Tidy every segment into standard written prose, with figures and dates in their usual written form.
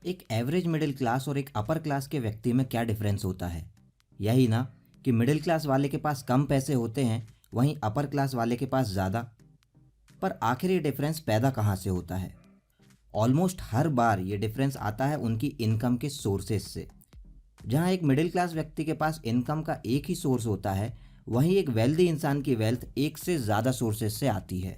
एक average middle class और एक अपर क्लास के व्यक्ति में क्या डिफरेंस होता है? यही ना कि मिडिल क्लास वाले के पास कम पैसे होते हैं, वहीं अपर क्लास वाले के पास ज़्यादा। पर आखिर ये डिफरेंस पैदा कहाँ से होता है? ऑलमोस्ट हर बार ये डिफरेंस आता है उनकी इनकम के सोर्सेस से। जहाँ एक मिडिल क्लास व्यक्ति के पास इनकम का एक ही सोर्स होता है, वहीं एक वेल्दी इंसान की वेल्थ एक से ज़्यादा सोर्सेस से आती है।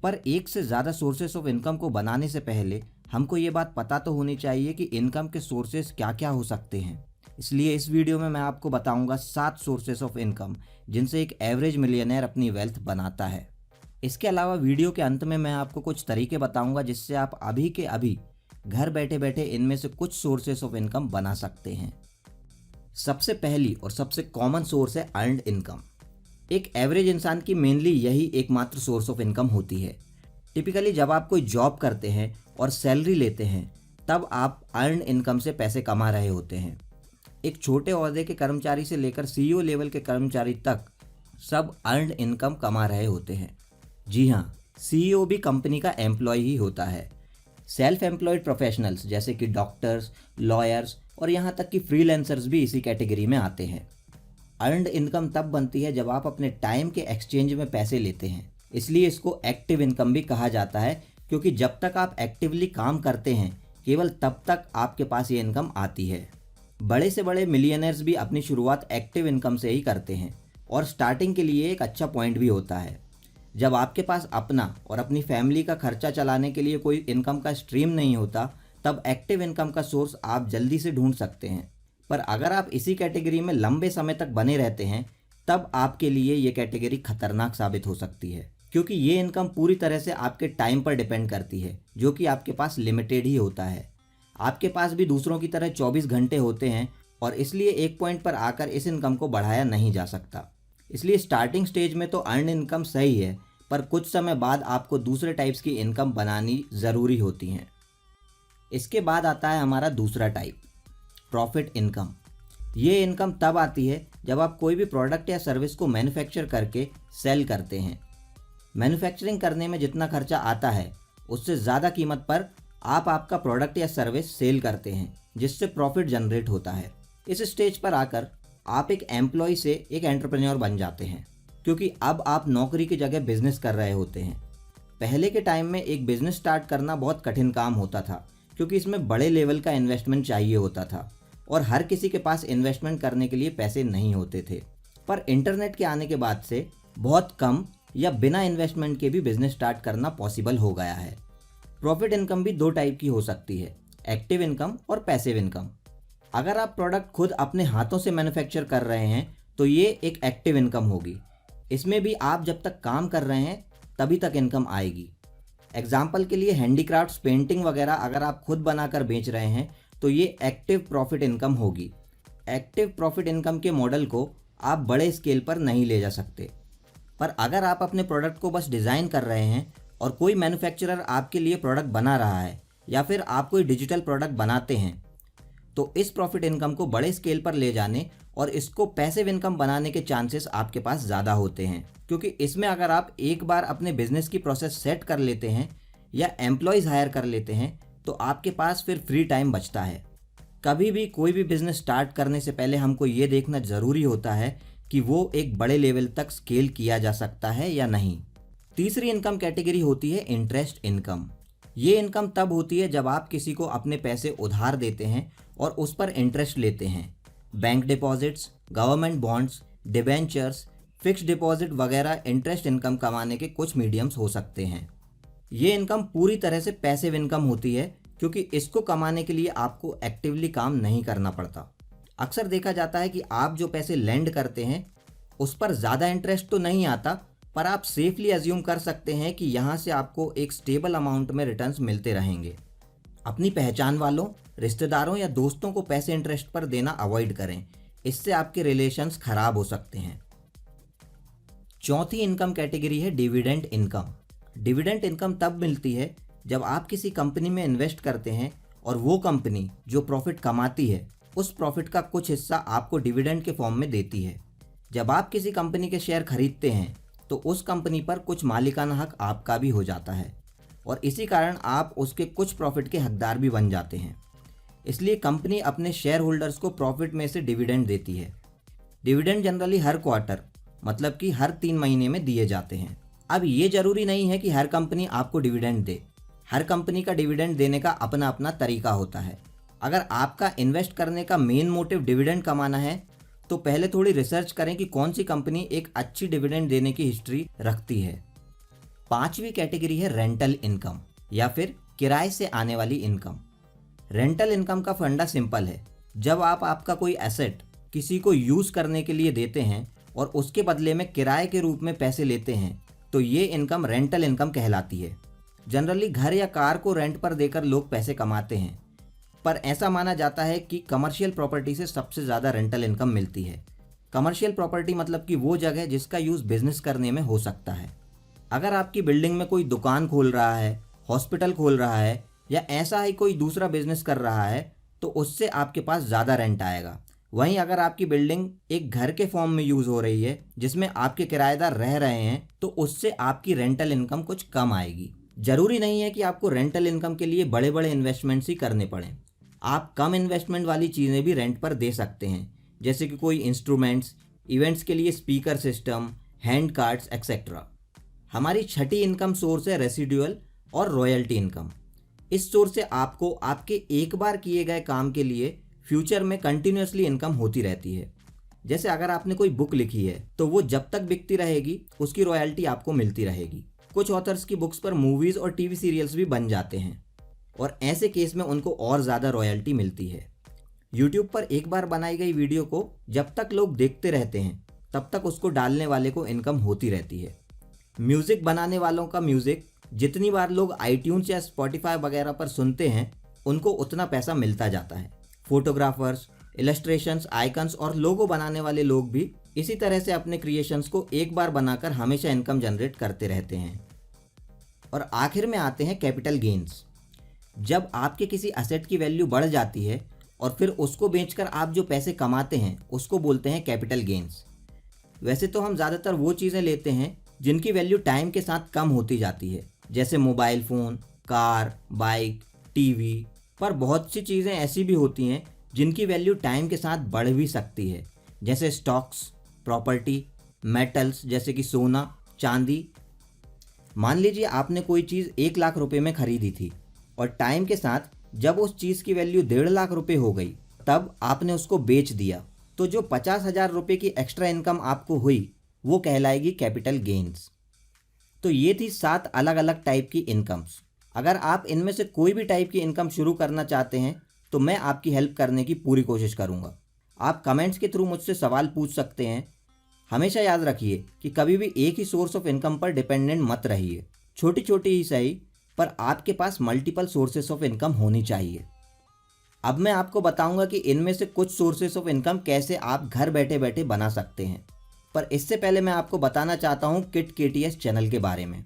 पर एक से ज़्यादा सोर्सेस ऑफ इनकम को बनाने से पहले हमको ये बात पता तो होनी चाहिए कि इनकम के सोर्सेस क्या क्या हो सकते हैं। इसलिए इस वीडियो में मैं आपको बताऊंगा 7 सोर्सेस ऑफ इनकम जिनसे एक एवरेज मिलियनेयर अपनी वेल्थ बनाता है। इसके अलावा वीडियो के अंत में मैं आपको कुछ तरीके बताऊंगा जिससे आप अभी के अभी घर बैठे बैठे इनमें से कुछ सोर्सेस ऑफ इनकम बना सकते हैं। सबसे पहली और सबसे कॉमन सोर्स है अर्नड इनकम। एक एवरेज इंसान की मेनली यही एकमात्र सोर्स ऑफ इनकम होती है। टिपिकली जब आप कोई जॉब करते हैं और सैलरी लेते हैं, तब आप अर्न इनकम से पैसे कमा रहे होते हैं। एक छोटे ओहदे के कर्मचारी से लेकर सीईओ लेवल के कर्मचारी तक सब अर्न इनकम कमा रहे होते हैं। जी हाँ, सीईओ भी कंपनी का एम्प्लॉय ही होता है। सेल्फ एम्प्लॉयड प्रोफेशनल्स जैसे कि डॉक्टर्स, लॉयर्स और यहाँ तक कि फ्रीलांसर्स भी इसी कैटेगरी में आते हैं। अर्नड इनकम तब बनती है जब आप अपने टाइम के एक्सचेंज में पैसे लेते हैं, इसलिए इसको एक्टिव इनकम भी कहा जाता है, क्योंकि जब तक आप एक्टिवली काम करते हैं केवल तब तक आपके पास ये इनकम आती है। बड़े से बड़े मिलियनर्स भी अपनी शुरुआत एक्टिव इनकम से ही करते हैं और स्टार्टिंग के लिए एक अच्छा पॉइंट भी होता है। जब आपके पास अपना और अपनी फैमिली का खर्चा चलाने के लिए कोई इनकम का स्ट्रीम नहीं होता, तब एक्टिव इनकम का सोर्स आप जल्दी से ढूंढ सकते हैं। पर अगर आप इसी कैटेगरी में लंबे समय तक बने रहते हैं, तब आपके लिए ये कैटेगरी खतरनाक साबित हो सकती है, क्योंकि ये इनकम पूरी तरह से आपके टाइम पर डिपेंड करती है, जो कि आपके पास लिमिटेड ही होता है। आपके पास भी दूसरों की तरह 24 घंटे होते हैं और इसलिए एक पॉइंट पर आकर इस इनकम को बढ़ाया नहीं जा सकता। इसलिए स्टार्टिंग स्टेज में तो अर्न इनकम सही है, पर कुछ समय बाद आपको दूसरे टाइप्स की इनकम बनानी ज़रूरी होती हैं। इसके बाद आता है हमारा दूसरा टाइप, प्रॉफिट इनकम। ये इनकम तब आती है जब आप कोई भी प्रोडक्ट या सर्विस को मैन्युफैक्चर करके सेल करते हैं। मैन्युफैक्चरिंग करने में जितना खर्चा आता है उससे ज़्यादा कीमत पर आप आपका प्रोडक्ट या सर्विस सेल करते हैं, जिससे प्रॉफिट जनरेट होता है। इस स्टेज पर आकर आप एक एम्प्लॉय से एक एंटरप्रेन्योर बन जाते हैं, क्योंकि अब आप नौकरी की जगह बिजनेस कर रहे होते हैं। पहले के टाइम में एक बिजनेस स्टार्ट करना बहुत कठिन काम होता था, क्योंकि इसमें बड़े लेवल का इन्वेस्टमेंट चाहिए होता था और हर किसी के पास इन्वेस्टमेंट करने के लिए पैसे नहीं होते थे। पर इंटरनेट के आने के बाद से बहुत कम या बिना इन्वेस्टमेंट के भी बिजनेस स्टार्ट करना पॉसिबल हो गया है। प्रॉफिट इनकम भी 2 टाइप की हो सकती है, एक्टिव इनकम और पैसिव इनकम। अगर आप प्रोडक्ट खुद अपने हाथों से मैन्युफैक्चर कर रहे हैं तो ये एक एक्टिव इनकम होगी। इसमें भी आप जब तक काम कर रहे हैं तभी तक इनकम आएगी। एग्जाम्पल के लिए हैंडीक्राफ्ट्स, पेंटिंग वगैरह अगर आप खुद बनाकर बेच रहे हैं तो ये एक्टिव प्रॉफिट इनकम होगी। एक्टिव प्रॉफिट इनकम के मॉडल को आप बड़े स्केल पर नहीं ले जा सकते, पर अगर आप अपने प्रोडक्ट को बस डिज़ाइन कर रहे हैं और कोई मैन्युफैक्चरर आपके लिए प्रोडक्ट बना रहा है या फिर आप कोई डिजिटल प्रोडक्ट बनाते हैं, तो इस प्रॉफिट इनकम को बड़े स्केल पर ले जाने और इसको पैसिव इनकम बनाने के चांसेस आपके पास ज़्यादा होते हैं, क्योंकि इसमें अगर आप एक बार अपने बिजनेस की प्रोसेस सेट कर लेते हैं या एम्प्लॉयज़ हायर कर लेते हैं तो आपके पास फिर फ्री टाइम बचता है। कभी भी कोई भी बिजनेस स्टार्ट करने से पहले हमको ये देखना ज़रूरी होता है कि वो एक बड़े लेवल तक स्केल किया जा सकता है या नहीं। तीसरी इनकम कैटेगरी होती है इंटरेस्ट इनकम। ये इनकम तब होती है जब आप किसी को अपने पैसे उधार देते हैं और उस पर इंटरेस्ट लेते हैं। Bank deposits, government bonds, debentures, fixed deposit वगैरह इंटरेस्ट इनकम कमाने के कुछ मीडियम्स हो सकते हैं। ये इनकम पूरी तरह से पैसिव इनकम होती है, क्योंकि इसको कमाने के लिए आपको एक्टिवली काम नहीं करना पड़ता। अक्सर देखा जाता है कि आप जो पैसे लेंड करते हैं उस पर ज़्यादा इंटरेस्ट तो नहीं आता, पर आप सेफली अज्यूम कर सकते हैं कि यहाँ से आपको एक स्टेबल अमाउंट में रिटर्न्स मिलते रहेंगे। अपनी पहचान वालों, रिश्तेदारों या दोस्तों को पैसे इंटरेस्ट पर देना अवॉइड करें, इससे आपके रिलेशंस खराब हो सकते हैं। चौथी इनकम कैटेगरी है डिविडेंड इनकम। डिविडेंड इनकम तब मिलती है जब आप किसी कंपनी में इन्वेस्ट करते हैं और वो कंपनी जो प्रॉफिट कमाती है उस प्रॉफिट का कुछ हिस्सा आपको डिविडेंड के फॉर्म में देती है। जब आप किसी कंपनी के शेयर खरीदते हैं तो उस कंपनी पर कुछ मालिकाना हक आपका भी हो जाता है और इसी कारण आप उसके कुछ प्रॉफिट के हकदार भी बन जाते हैं। इसलिए कंपनी अपने शेयर होल्डर्स को प्रॉफिट में से डिविडेंड देती है। डिविडेंड जनरली हर क्वार्टर मतलब कि हर 3 महीने में दिए जाते हैं। अब ये जरूरी नहीं है कि हर कंपनी आपको डिविडेंड दे। हर कंपनी का डिविडेंड देने का अपना अपना तरीका होता है। अगर आपका इन्वेस्ट करने का मेन मोटिव डिविडेंड कमाना है तो पहले थोड़ी रिसर्च करें कि कौन सी कंपनी एक अच्छी डिविडेंड देने की हिस्ट्री रखती है। 5वीं कैटेगरी है रेंटल इनकम या फिर किराए से आने वाली इनकम। रेंटल इनकम का फंडा सिंपल है। जब आप आपका कोई एसेट किसी को यूज़ करने के लिए देते हैं और उसके बदले में किराए के रूप में पैसे लेते हैं तो ये इनकम रेंटल इनकम कहलाती है। जनरली घर या कार को रेंट पर देकर लोग पैसे कमाते हैं, पर ऐसा माना जाता है कि कमर्शियल प्रॉपर्टी से सबसे ज़्यादा रेंटल इनकम मिलती है। कमर्शियल प्रॉपर्टी मतलब कि वो जगह जिसका यूज़ बिजनेस करने में हो सकता है। अगर आपकी बिल्डिंग में कोई दुकान खोल रहा है, हॉस्पिटल खोल रहा है या ऐसा ही कोई दूसरा बिजनेस कर रहा है तो उससे आपके पास ज़्यादा रेंट आएगा। वहीं अगर आपकी बिल्डिंग एक घर के फॉर्म में यूज़ हो रही है जिसमें आपके किराएदार रह रहे हैं तो उससे आपकी रेंटल इनकम कुछ कम आएगी। ज़रूरी नहीं है कि आपको रेंटल इनकम के लिए बड़े बड़े इन्वेस्टमेंट्स ही करने पड़ें। आप कम इन्वेस्टमेंट वाली चीज़ें भी रेंट पर दे सकते हैं, जैसे कि कोई इंस्ट्रूमेंट्स, इवेंट्स के लिए speaker system, hand cards etcetera. हमारी छठी इनकम सोर्स है रेसिडुअल और रॉयल्टी इनकम। इस सोर्स से आपको आपके एक बार किए गए काम के लिए फ्यूचर में कंटिन्यूसली इनकम होती रहती है। जैसे अगर आपने कोई बुक लिखी है तो वो जब तक बिकती रहेगी उसकी रॉयल्टी आपको मिलती रहेगी। कुछ ऑथर्स की बुक्स पर मूवीज़ और टीवी सीरियल्स भी बन जाते हैं और ऐसे केस में उनको और ज़्यादा रॉयल्टी मिलती है। यूट्यूब पर एक बार बनाई गई वीडियो को जब तक लोग देखते रहते हैं तब तक उसको डालने वाले को इनकम होती रहती है। म्यूज़िक बनाने वालों का म्यूज़िक जितनी बार लोग आईट्यून्स या स्पॉटिफाई वगैरह पर सुनते हैं उनको उतना पैसा मिलता जाता है। फोटोग्राफर्स, इलस्ट्रेशंस, आइकन्स और लोगो बनाने वाले लोग भी इसी तरह से अपने क्रिएशंस को एक बार बनाकर हमेशा इनकम जनरेट करते रहते हैं। और आखिर में आते हैं कैपिटल गेन्स। जब आपके किसी एसेट की वैल्यू बढ़ जाती है और फिर उसको बेचकर आप जो पैसे कमाते हैं उसको बोलते हैं कैपिटल गेन्स। वैसे तो हम ज़्यादातर वो चीज़ें लेते हैं जिनकी वैल्यू टाइम के साथ कम होती जाती है, जैसे mobile phone, car, bike, TV. पर बहुत सी चीज़ें ऐसी भी होती हैं जिनकी वैल्यू टाइम के साथ बढ़ भी सकती है, जैसे स्टॉक्स, प्रॉपर्टी, मेटल्स जैसे कि सोना, चांदी। मान लीजिए आपने कोई चीज़ 1 लाख रुपए में खरीदी थी और टाइम के साथ जब उस चीज़ की वैल्यू 1.5 लाख रुपए हो गई तब आपने उसको बेच दिया, तो जो 50,000 रुपये की एक्स्ट्रा इनकम आपको हुई वो कहलाएगी कैपिटल गेन्स। तो ये थी 7 अलग अलग टाइप की इनकम्स। अगर आप इनमें से कोई भी टाइप की इनकम शुरू करना चाहते हैं तो मैं आपकी हेल्प करने की पूरी कोशिश करूँगा। आप कमेंट्स के थ्रू मुझसे सवाल पूछ सकते हैं। हमेशा याद रखिए कि कभी भी एक ही सोर्स ऑफ इनकम पर डिपेंडेंट मत रहिए। छोटी छोटी ही सही पर आपके पास मल्टीपल सोर्सेस ऑफ इनकम होनी चाहिए। अब मैं आपको बताऊंगा कि इनमें से कुछ सोर्सेस ऑफ इनकम कैसे आप घर बैठे बैठे बना सकते हैं। पर इससे पहले मैं आपको बताना चाहता हूं किट केटीएस चैनल के बारे में।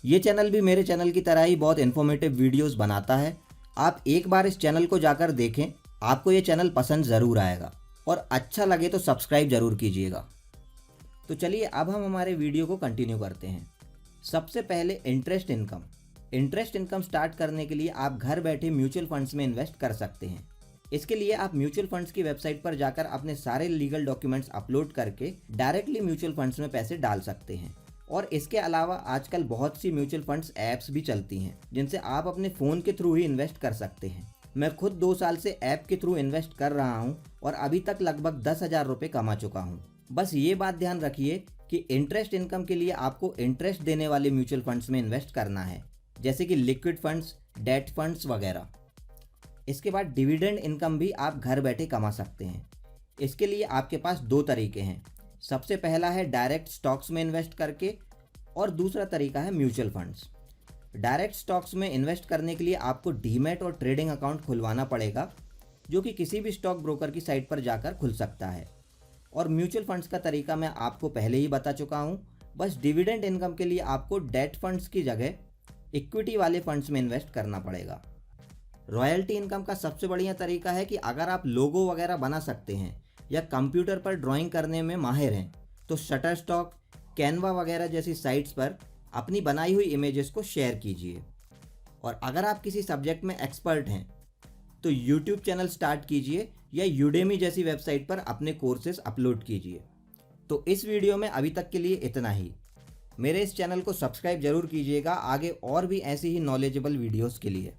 ये चैनल भी मेरे चैनल की तरह ही बहुत इन्फॉर्मेटिव वीडियोस बनाता है। आप एक बार इस चैनल को जाकर देखें, आपको ये चैनल पसंद ज़रूर आएगा और अच्छा लगे तो सब्सक्राइब ज़रूर कीजिएगा। तो चलिए अब हम हमारे वीडियो को कंटिन्यू करते हैं। सबसे पहले interest income. Interest income start करने के लिए आप घर बैठे म्यूचुअल फंड्स में इन्वेस्ट कर सकते हैं। इसके लिए आप म्यूचुअल फंड्स की वेबसाइट पर जाकर अपने सारे लीगल डॉक्यूमेंट्स अपलोड करके डायरेक्टली म्यूचुअल फंड्स में पैसे डाल सकते हैं। और इसके अलावा आजकल बहुत सी म्यूचुअल फंड्स ऐप्स भी चलती हैं जिनसे आप अपने फ़ोन के थ्रू ही इन्वेस्ट कर सकते हैं। मैं खुद 2 साल से ऐप के थ्रू इन्वेस्ट कर रहा हूँ और अभी तक लगभग 10,000 रुपये कमा चुका हूँ। बस ये बात ध्यान रखिए कि इंटरेस्ट इनकम के लिए आपको इंटरेस्ट देने वाले म्यूचुअल फंड्स में इन्वेस्ट करना है, जैसे कि लिक्विड फंड्स, डेट फंड्स वगैरह। इसके बाद डिविडेंड इनकम भी आप घर बैठे कमा सकते हैं। इसके लिए आपके पास 2 तरीके हैं। सबसे पहला है डायरेक्ट स्टॉक्स में इन्वेस्ट करके और दूसरा तरीका है म्यूचुअल फंड्स। डायरेक्ट स्टॉक्स में इन्वेस्ट करने के लिए आपको डीमैट और ट्रेडिंग अकाउंट खुलवाना पड़ेगा, जो कि किसी भी स्टॉक ब्रोकर की साइट पर जाकर खुल सकता है। और म्यूचुअल फंड्स का तरीका मैं आपको पहले ही बता चुका हूँ। बस डिविडेंड इनकम के लिए आपको डेट फंड्स की जगह इक्विटी वाले फंड्स में इन्वेस्ट करना पड़ेगा। रॉयल्टी इनकम का सबसे बढ़िया तरीका है कि अगर आप लोगो वगैरह बना सकते हैं या कंप्यूटर पर ड्राइंग करने में माहिर हैं तो शटरस्टॉक, कैनवा वगैरह जैसी साइट्स पर अपनी बनाई हुई इमेजेस को शेयर कीजिए। और अगर आप किसी सब्जेक्ट में एक्सपर्ट हैं तो यूट्यूब चैनल स्टार्ट कीजिए या यूडेमी जैसी वेबसाइट पर अपने कोर्सेज अपलोड कीजिए। तो इस वीडियो में अभी तक के लिए इतना ही। मेरे इस चैनल को सब्सक्राइब जरूर कीजिएगा आगे और भी ऐसी ही नॉलेजेबल वीडियोस के लिए।